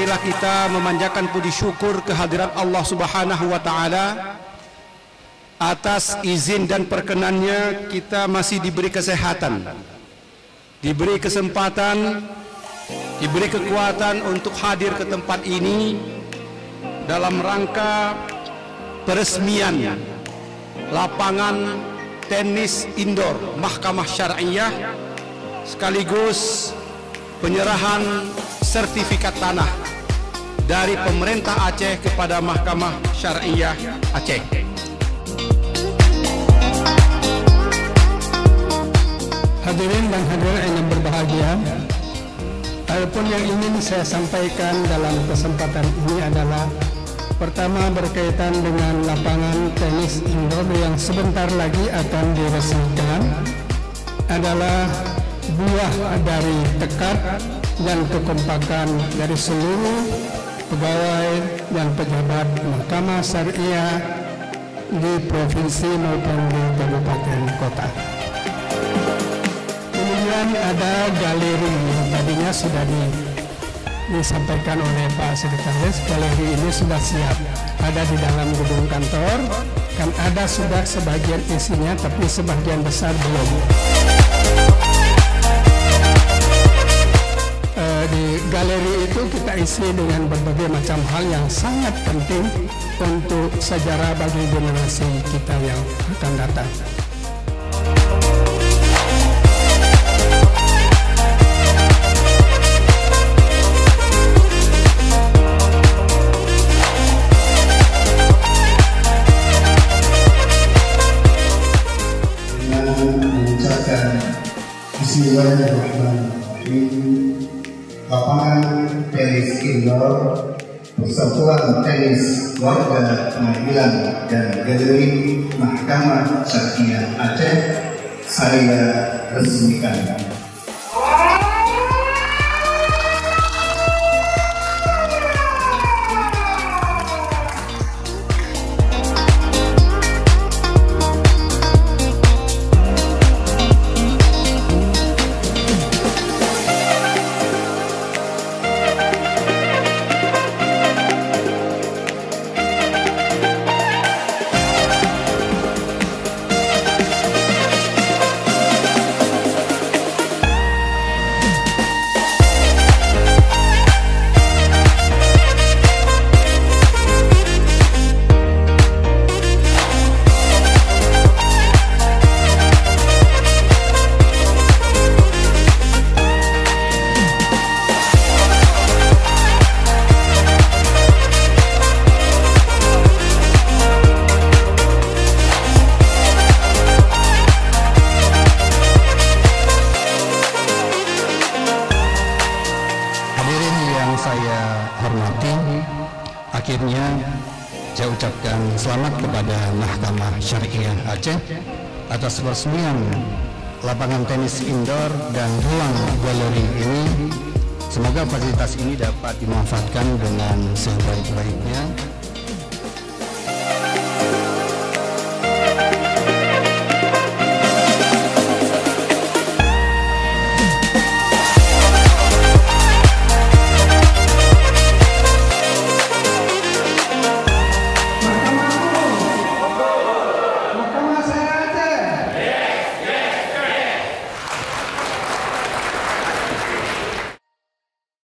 marilah kita memanjatkan puji syukur kehadiran Allah Subhanahu wa taala atas izin dan perkenannya kita masih diberi kesehatan, diberi kesempatan, diberi kekuatan untuk hadir ke tempat ini dalam rangka peresmian lapangan tenis indoor Mahkamah Syariah sekaligus penyerahan sertifikat tanah dari pemerintah Aceh kepada Mahkamah Syariah Aceh. Hadirin dan hadirat yang berbahagia, adapun yang ingin saya sampaikan dalam kesempatan ini adalah pertama berkaitan dengan lapangan tenis indoor yang sebentar lagi akan diresmikan, adalah buah dari tekad dan kekompakan dari seluruh pegawai dan pejabat Mahkamah Syariah di provinsi maupun di kabupaten kota. Kemudian ada galeri yang tadinya sudah disampaikan oleh Pak Sekretaris. Galeri ini sudah siap, ada di dalam gedung kantor, kan ada sudah sebagian isinya, tapi sebagian besar belum. Di galeri itu kita isi dengan berbagai macam hal yang sangat penting untuk sejarah bagi generasi kita yang akan datang. Bismillahirrahmanirrahim. Lapangan tenis indoor Persatuan Tenis Warga Pengadilan dan Galeri Mahkamah Syariah Aceh saya resmikan. Saya hormati, akhirnya saya ucapkan selamat kepada Mahkamah Syariah Aceh atas peresmian lapangan tenis indoor dan ruang galeri ini. Semoga fasilitas ini dapat dimanfaatkan dengan sebaik-baiknya